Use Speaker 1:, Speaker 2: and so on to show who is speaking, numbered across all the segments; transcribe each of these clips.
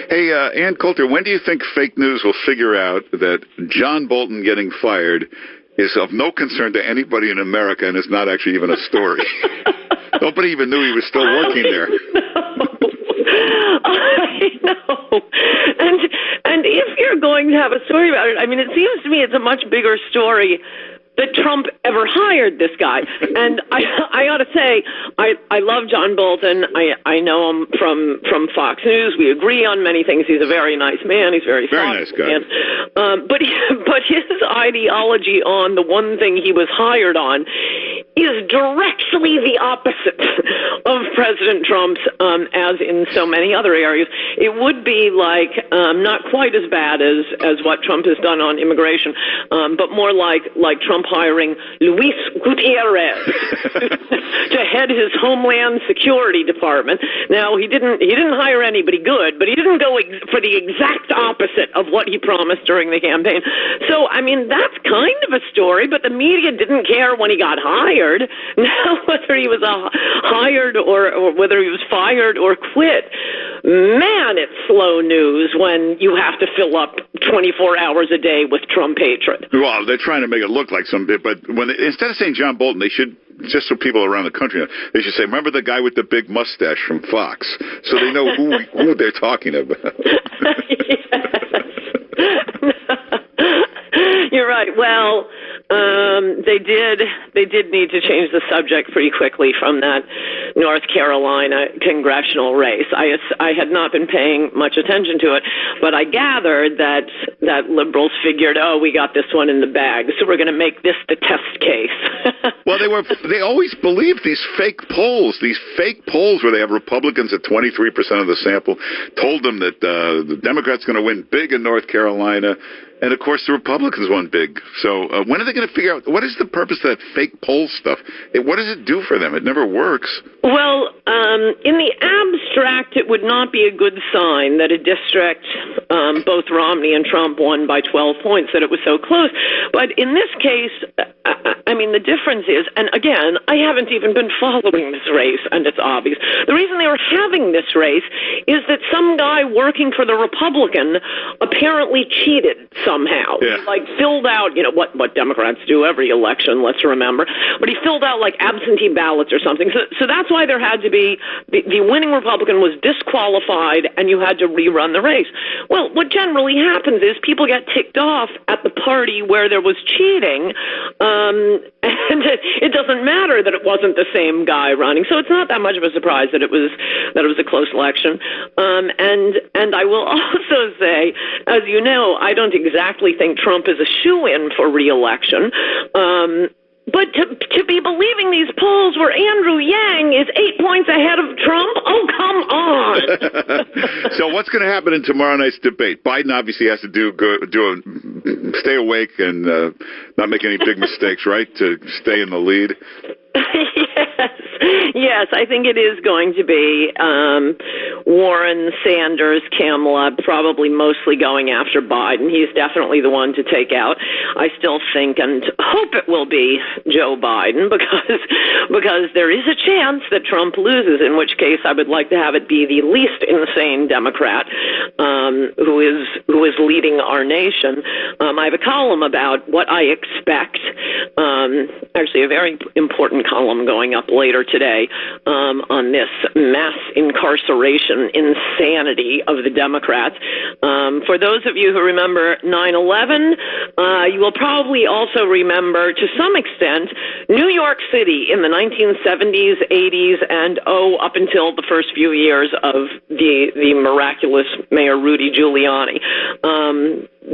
Speaker 1: Hey, Ann Coulter, when do you think fake news will figure out that John Bolton getting fired is of no concern to anybody in America and is not actually even a story? Nobody even knew he was still working there.
Speaker 2: I know. And if you're going to have a story about it, I mean, it seems to me it's a much bigger story that Trump ever hired this guy. And I ought to say, I love John Bolton. I know him from Fox News. We agree on many things. He's a very nice man. He's very
Speaker 1: nice guy.
Speaker 2: But his ideology on the one thing he was hired on is directly the opposite of President Trump's, as in so many other areas. It would be like not quite as bad as what Trump has done on immigration, but more like Trump hiring Luis Gutierrez to head his Homeland Security Department. Now, he didn't hire anybody good, but he didn't go for the exact opposite of what he promised during the campaign. So, I mean, that's kind of a story, but the media didn't care when he got hired. Now, whether he was hired or whether he was fired or quit, man, it's slow news when you have to fill up 24 hours a day with Trump hatred.
Speaker 1: Well, they're trying to make it look like some bit, but instead of saying John Bolton, they should, just so people around the country know, they should say, remember the guy with the big mustache from Fox, so they know who they're talking about.
Speaker 2: You're right. Well, they did need to change the subject pretty quickly from that North Carolina congressional race. I had not been paying much attention to it, but I gathered that liberals figured, we got this one in the bag, so we're going to make this the test case.
Speaker 1: Well, they always believed these fake polls where they have Republicans at 23% of the sample, told them that the Democrats going to win big in North Carolina. And, of course, the Republicans won big. So when are they going to figure out what is the purpose of that fake poll stuff? What does it do for them? It never works.
Speaker 2: Well, in the abstract, it would not be a good sign that a district, both Romney and Trump won by 12 points, that it was so close. But in this case, I mean, the difference is, and again, I haven't even been following this race, and it's obvious. The reason they were having this race is that some guy working for the Republican apparently cheated somehow.
Speaker 1: Yeah.
Speaker 2: He filled out, what Democrats do every election, let's remember. But he filled out absentee ballots or something. So that's why there had to be, the winning Republican was disqualified and you had to rerun the race. Well, what generally happens is people get ticked off at the party where there was cheating, and it doesn't matter that it wasn't the same guy running. So it's not that much of a surprise that it was a close election. And I will also say, as you know, I don't exactly think Trump is a shoo-in for re-election. But to be believing these polls where Andrew Yang is 8 points ahead of Trump? Oh, come on.
Speaker 1: So what's going to happen in tomorrow night's debate? Biden obviously has to stay awake and not make any big mistakes, right, to stay in the lead?
Speaker 2: Yes, I think it is going to be Warren, Sanders, Kamala, probably mostly going after Biden. He's definitely the one to take out. I still think and hope it will be Joe Biden because there is a chance that Trump loses, in which case I would like to have it be the least insane Democrat who is leading our nation. I have a column about what I expect, actually a very important column going up later today on this mass incarceration insanity of the Democrats. For those of you who remember 9/11, you will probably also remember, to some extent, New York City in the 1970s, 80s, and up until the first few years of the miraculous Mayor Rudy Giuliani.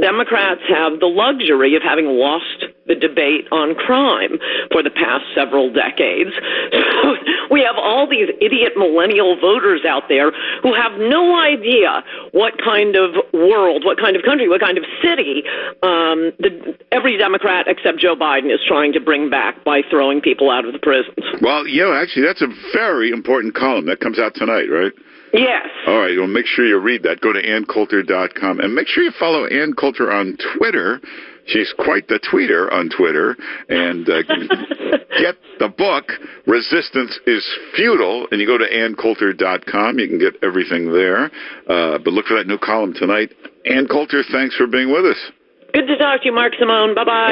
Speaker 2: Democrats have the luxury of having lost the debate on crime for the past several decades. So we have all these idiot millennial voters out there who have no idea what kind of world, what kind of country, what kind of city every Democrat except Joe Biden is trying to bring back by throwing people out of the prisons.
Speaker 1: Well, actually, that's a very important column. That comes out tonight, right?
Speaker 2: Yes.
Speaker 1: All right. Well, make sure you read that. Go to AnnCoulter.com and make sure you follow Ann Coulter on Twitter. She's quite the tweeter on Twitter. And get the book, Resistance is Futile, and you go to AnnCoulter.com. You can get everything there. But look for that new column tonight. Ann Coulter, thanks for being with us.
Speaker 2: Good to talk to you, Mark Simone. Bye-bye.